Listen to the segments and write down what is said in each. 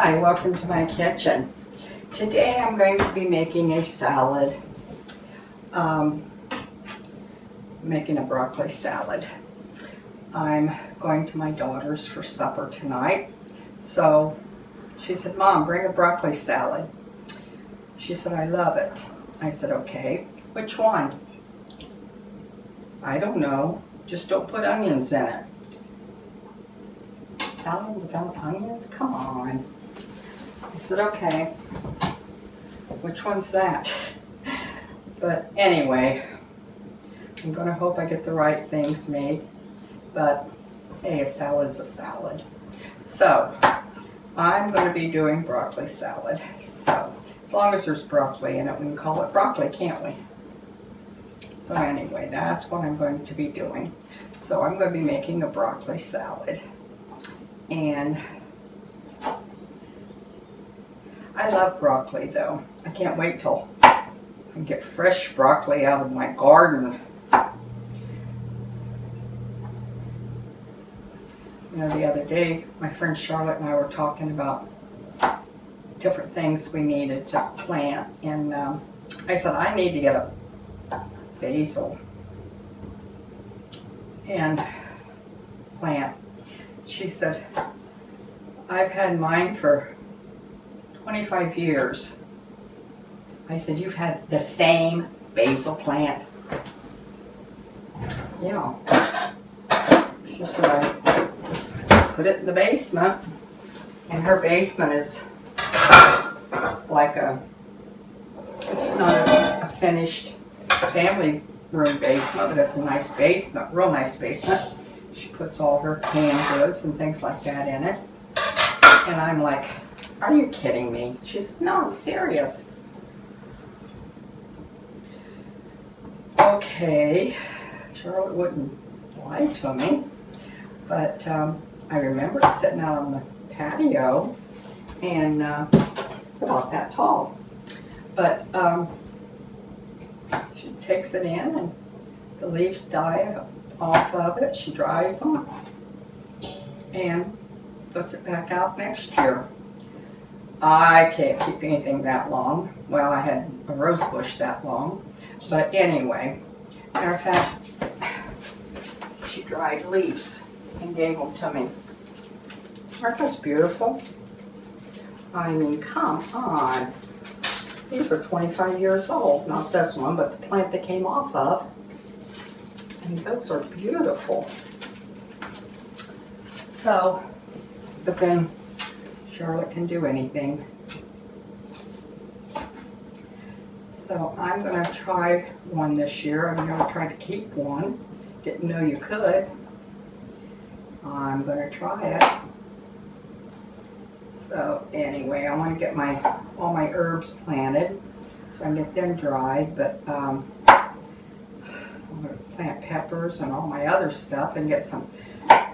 Hi, welcome to my kitchen. Today I'm going to be making a salad. Making a broccoli salad. I'm going to my daughter's for supper tonight. So she said, Mom, bring a broccoli salad. She said, I love it. I said, okay. Which one? I don't know. Just don't put onions in it. Salad without onions? Come on. I said, okay. Which one's that? But anyway, I'm going to hope I get the right things made. But hey, a salad's a salad. So I'm going to be doing broccoli salad. So as long as there's broccoli in it, we can call it broccoli, can't we? So anyway, that's what I'm going to be doing. So I'm going to be making a broccoli salad. And I love broccoli though. I can't wait till I get fresh broccoli out of my garden. You know, the other day, my friend Charlotte and I were talking about different things we needed to plant. And I said, I need to get a basil and plant. She said, I've had mine for 25 years. I said, you've had the same basil plant? Yeah. She said, I just put it in the basement. And her basement is like it's not a finished family room basement, but it's a nice basement, real nice basement. She puts all her canned goods and things like that in it. And I'm like, are you kidding me? She said, no, I'm serious. Okay, Charlotte wouldn't lie to me, but I remember sitting out on the patio and about that tall. But she takes it in and the leaves die off of it. She dries them and puts it back out next year. I can't keep anything that long. Well, I had a rose bush that long. But anyway, matter of fact, she dried leaves and gave them to me. Aren't those beautiful? I mean, come on. These are 25 years old. Not this one, but the plant they came off of. And those are beautiful. So, but then Charlotte can do anything. So I'm going to try one this year. I've never tried to keep one. Didn't know you could. I'm going to try it. So anyway, I want to get all my herbs planted so I can get them dried. But I'm going to plant peppers and all my other stuff and get some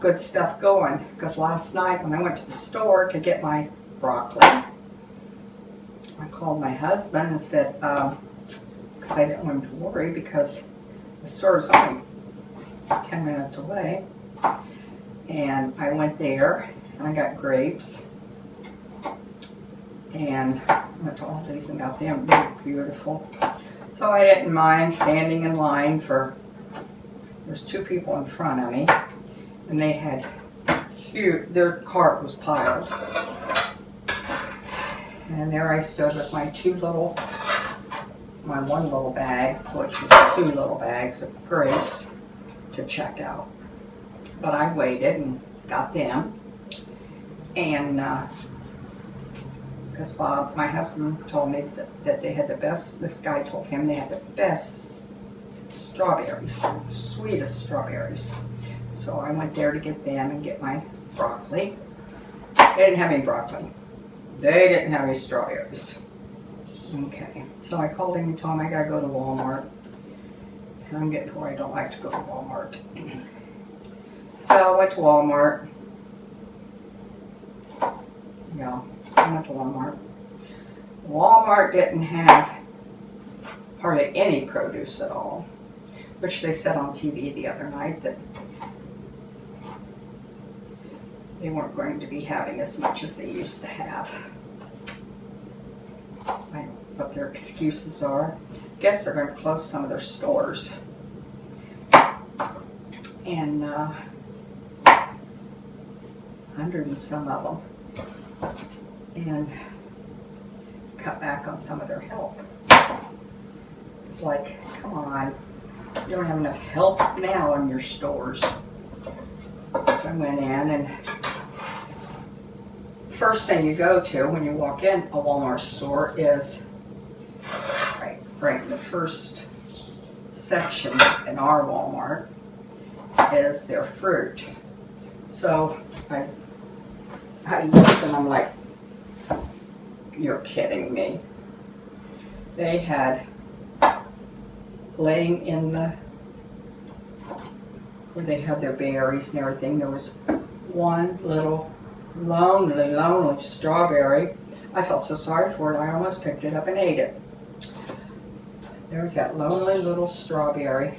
good stuff going. Because last night when I went to the store to get my broccoli, I called my husband and said, because I didn't want him to worry because the store is only 10 minutes away. And I went there and I got grapes. And I went to Aldi's and got them. They were beautiful. So I didn't mind standing in line there's two people in front of me. And they had huge, their cart was piled. And there I stood with my one little bag, which was 2 little bags of grapes to check out. But I waited and got them. And because Bob, my husband, told me that they had the best, this guy told him they had the best strawberries, sweetest strawberries. So I went there to get them and get my broccoli. They didn't have any broccoli. They didn't have any strawberries. Okay, so I called him and told him I gotta go to Walmart. And I'm getting to where I don't like to go to Walmart. So I went to Walmart. Yeah, I went to Walmart. Walmart didn't have hardly any produce at all, which they said on TV the other night that they weren't going to be having as much as they used to have. I don't know what their excuses are. I guess they're going to close some of their stores. And 100 and some of them. And cut back on some of their help. It's like, come on. You don't have enough help now in your stores. So I went in, and first thing you go to when you walk in a Walmart store is right in the first section in our Walmart is their fruit. So I looked and I'm like, you're kidding me. They had laying in the, where they had their berries and everything, there was one little lonely strawberry. I felt so sorry for it, I almost picked it up and ate it. There was that lonely little strawberry.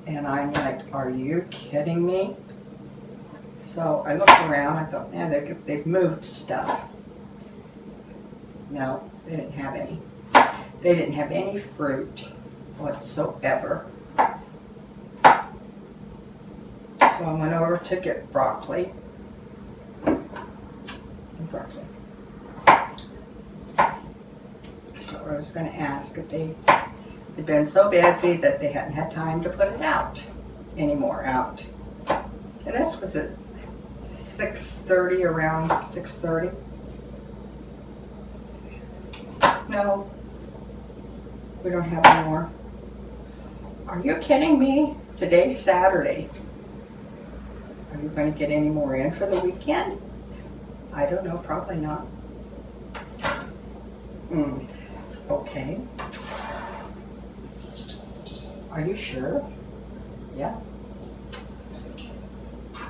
And I'm like, are you kidding me? So I looked around, I thought, yeah, they've moved stuff. No, they didn't have any. They didn't have any fruit whatsoever. So I went over to get broccoli. So I was going to ask if they'd been so busy that they hadn't had time to put it out anymore. And this was at 6:30, around 6:30. No, we don't have any more. Are you kidding me? Today's Saturday. Are you going to get any more in for the weekend? I don't know, probably not. Okay. Are you sure? Yeah.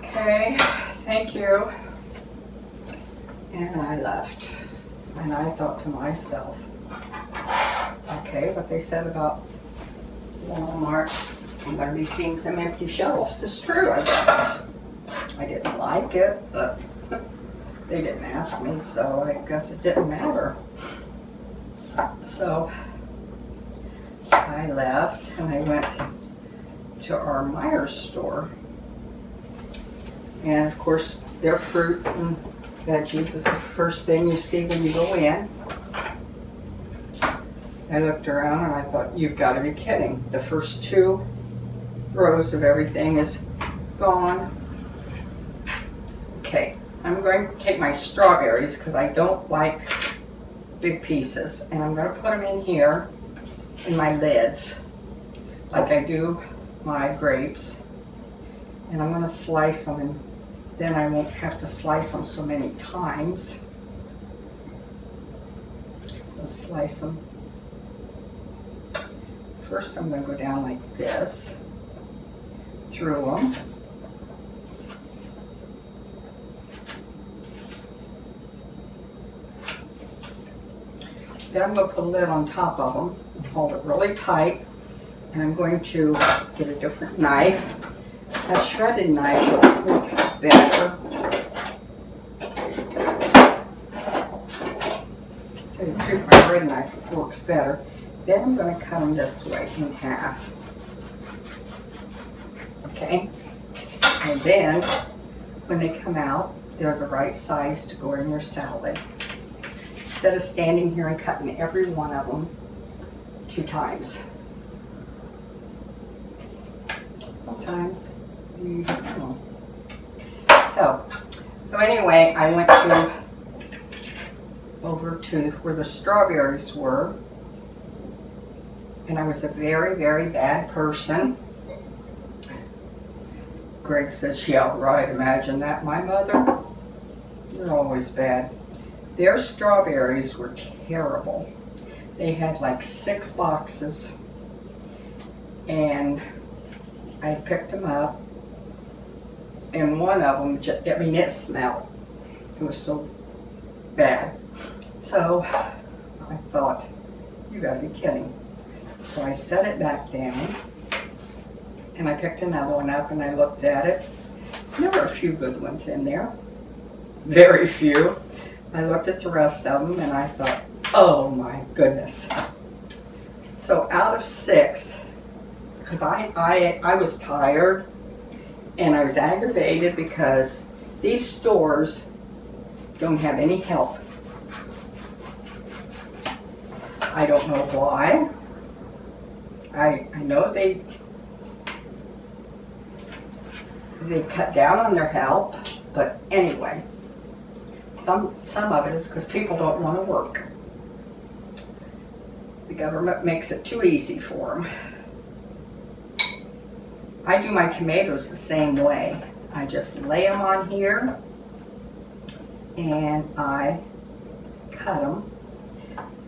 Okay, thank you. And I left. And I thought to myself, okay, what they said about Walmart, I'm going to be seeing some empty shelves. It's true, I guess. I didn't like it, but they didn't ask me, so I guess it didn't matter. So I left and I went to our Myers store. And of course, their fruit and veggies is the first thing you see when you go in. I looked around and I thought, you've got to be kidding. The first 2 rows of everything is gone. Okay, I'm going to take my strawberries because I don't like big pieces, and I'm going to put them in here in my lids like I do my grapes, and I'm going to slice them, and then I won't have to slice them so many times. I'll slice them. First I'm going to go down like this through them. Then I'm going to put a lid on top of them and hold it really tight. And I'm going to get a different knife. A shredded knife works better. To tell you the truth, my bread knife works better. Then I'm going to cut them this way in half. Okay? And then, when they come out, they're the right size to go in your salad. Instead of standing here and cutting every one of them 2 times. Sometimes you don't know. So anyway, I went over to where the strawberries were, and I was a very, very bad person. Greg says, yeah, right, imagine that. My mother, they're always bad. Their strawberries were terrible. They had like 6 boxes, and I picked them up, and one of them, it smelled. It was so bad. So I thought, you gotta be kidding. So I set it back down, and I picked another one up, and I looked at it, There were a few good ones in there. Very few. I looked at the rest of them and I thought, oh my goodness. So out of 6, because I was tired and I was aggravated because these stores don't have any help. I don't know why. I know they cut down on their help, but anyway, some of it is because people don't want to work. The government makes it too easy for them. I do my tomatoes the same way. I just lay them on here and I cut them,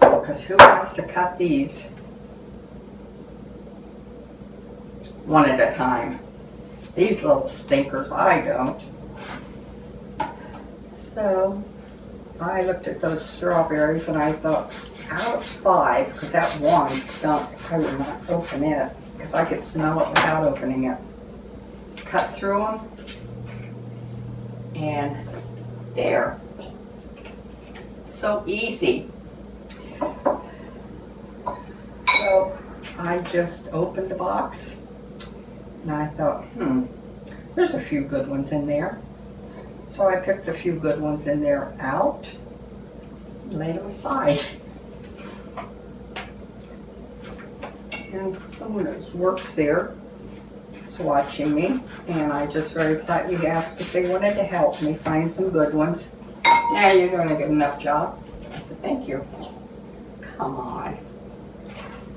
because who wants to cut these one at a time? These little stinkers, I don't. So I looked at those strawberries and I thought, out of 5, because that one stunk, I would not open it because I could smell it without opening it. Cut through them, and there. So easy. So I just opened the box and I thought, there's a few good ones in there. So I picked a few good ones in there out and laid them aside. And someone who works there is watching me, and I just very politely asked if they wanted to help me find some good ones. Yeah, you're doing a good enough job. I said, thank you. Come on.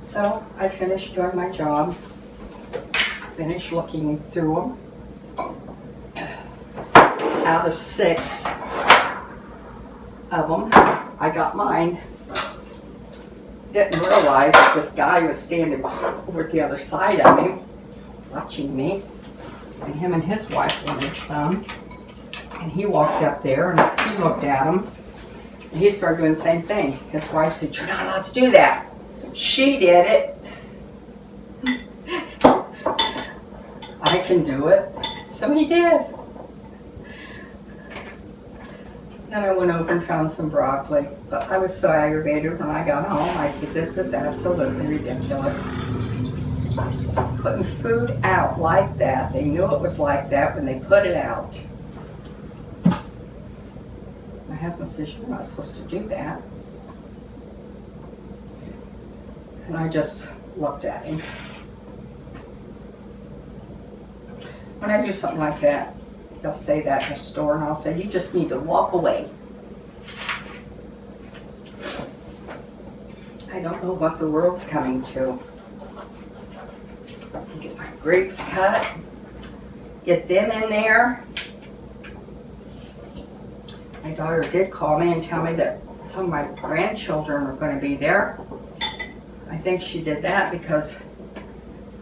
So I finished doing my job, finished looking through them. Out of 6 of them, I got mine. Didn't realize that this guy was standing over at the other side of me, watching me, and him and his wife wanted some. And he walked up there and he looked at him, and he started doing the same thing. His wife said, "You're not allowed to do that." She did it. I can do it. So he did. Then I went over and found some broccoli, but I was so aggravated when I got home. I said, this is absolutely ridiculous. Putting food out like that, they knew it was like that when they put it out. My husband says, you're not supposed to do that. And I just looked at him. When I do something like that, they'll say that in a store, and I'll say, you just need to walk away. I don't know what the world's coming to. Get my grapes cut, get them in there. My daughter did call me and tell me that some of my grandchildren are going to be there. I think she did that because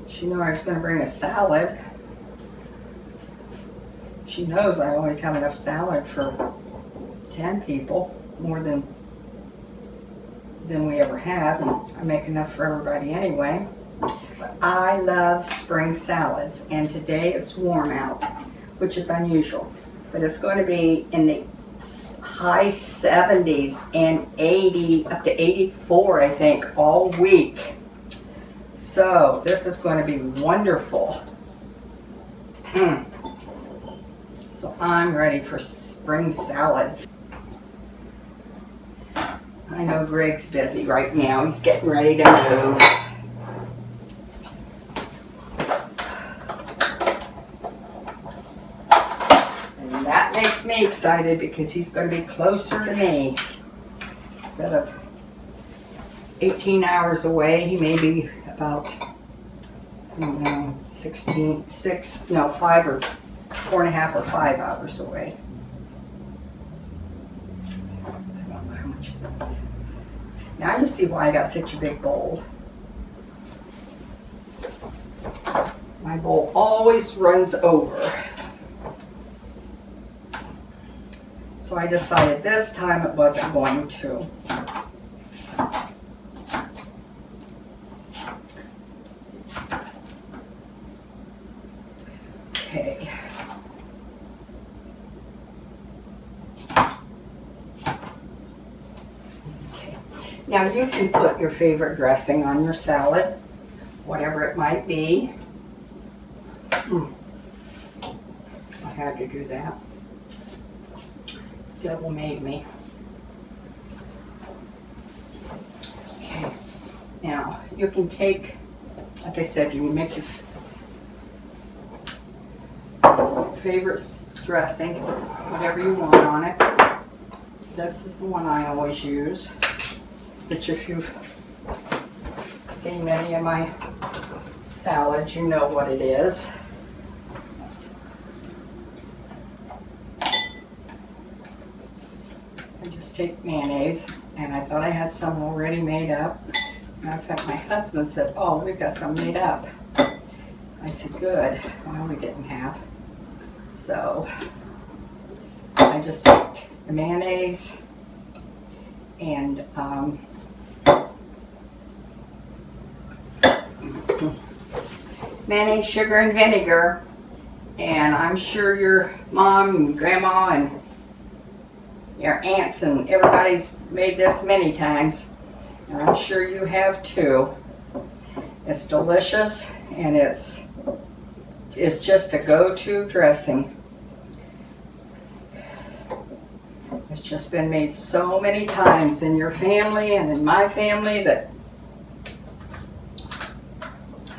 she knew I was going to bring a salad. She knows I always have enough salad for 10 people, more than we ever have, and I make enough for everybody anyway. But I love spring salads, and today it's warm out, which is unusual. But it's going to be in the high 70s and 80, up to 84, I think, all week. So this is going to be wonderful. So I'm ready for spring salads. I know Greg's busy right now. He's getting ready to move. And that makes me excited because he's going to be closer to me. Instead of 18 hours away, he may be about, I don't know, 5 or 4.5 or 5 hours away. I don't know how much. Now you see why I got such a big bowl. My bowl always runs over. So I decided this time it wasn't going to. Okay. Now you can put your favorite dressing on your salad, whatever it might be. I had to do that. Devil made me. Okay, now you can take, like I said, you can make your favorite dressing, whatever you want on it. This is the one I always use, which if you've seen any of my salads, you know what it is. I just take mayonnaise, and I thought I had some already made up. Matter of fact, my husband said, "Oh, we've got some made up." I said, "Good." Well, we didn't have. So I just take the mayonnaise and mayonnaise, sugar, and vinegar. And I'm sure your mom and grandma and your aunts and everybody's made this many times. And I'm sure you have too. It's delicious, and it's just a go-to dressing. It's just been made so many times in your family and in my family that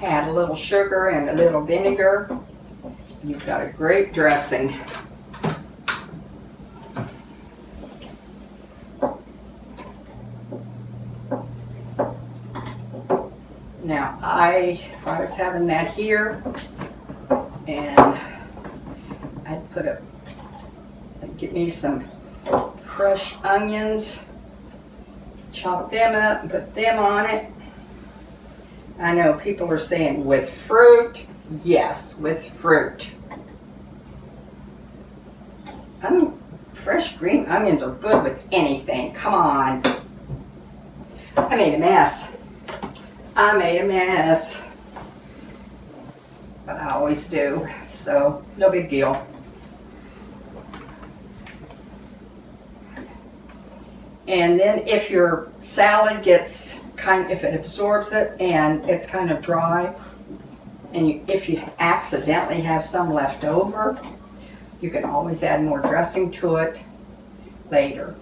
add a little sugar and a little vinegar. You've got a great dressing. Now, if I was having that here, and I'd get me some fresh onions, chop them up and put them on it. I know people are saying with fruit. Yes, with fruit. I mean, fresh green onions are good with anything. Come on. I made a mess. But I always do, so no big deal. And then if your salad gets if it absorbs it and it's kind of dry, and if you accidentally have some left over, you can always add more dressing to it later.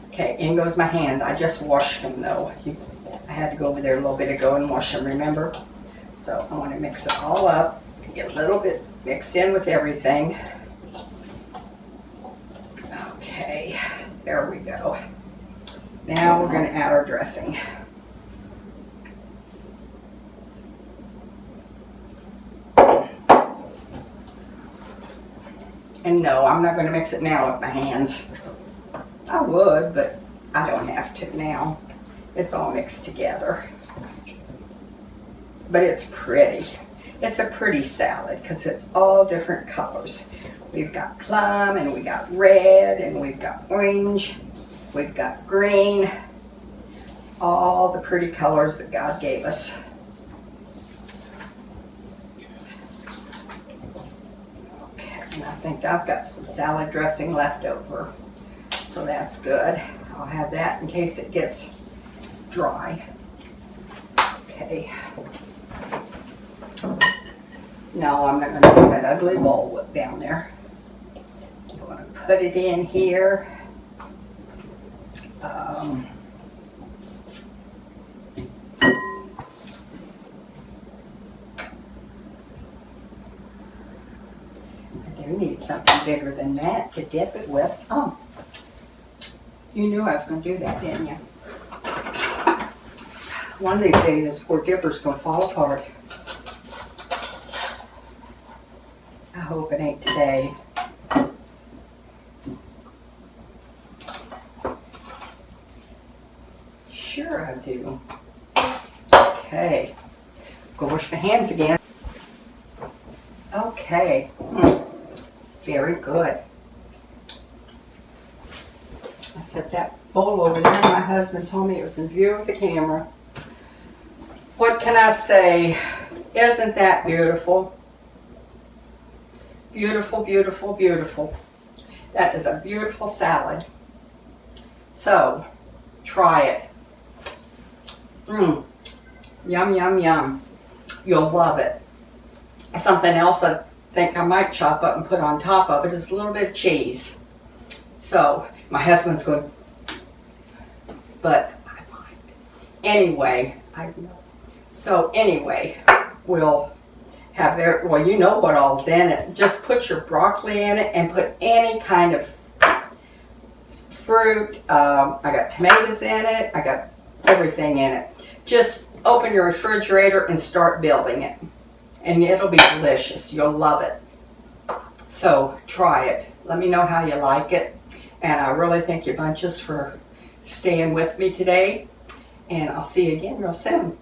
Okay, in goes my hands. I just washed them though. I had to go over there a little bit ago and wash them, remember? So I want to mix it all up, get a little bit mixed in with everything. Okay, there we go. Now we're going to add our dressing. And no, I'm not going to mix it now with my hands. I would, but I don't have to now. It's all mixed together. But it's pretty. It's a pretty salad because it's all different colors. We've got plum, and we got red, and we've got orange, we've got green. All the pretty colors that God gave us. And I think I've got some salad dressing left over, so that's good. I'll have that in case it gets dry. Okay. No, I'm not going to put that ugly bowl down there. I'm going to put it in here. I need something bigger than that to dip it with. Oh, you knew I was going to do that, didn't you? One of these days, this poor dipper's going to fall apart. I hope it ain't today. Sure I do. Okay. Go wash my hands again. Okay. Very good. I set that bowl over there. My husband told me it was in view of the camera. What can I say? Isn't that beautiful? Beautiful, beautiful, beautiful. That is a beautiful salad. So, try it. Mmm. Yum, yum, yum. You'll love it. Something else I think I might chop up and put on top of it is a little bit of cheese. So my husband's going, but I might. Anyway, I know. So anyway, we'll have there. Well, you know what all's in it. Just put your broccoli in it and put any kind of fruit. I got tomatoes in it. I got everything in it. Just open your refrigerator and start building it. And it'll be delicious. You'll love it. So try it. Let me know how you like it. And I really thank you bunches for staying with me today. And I'll see you again real soon.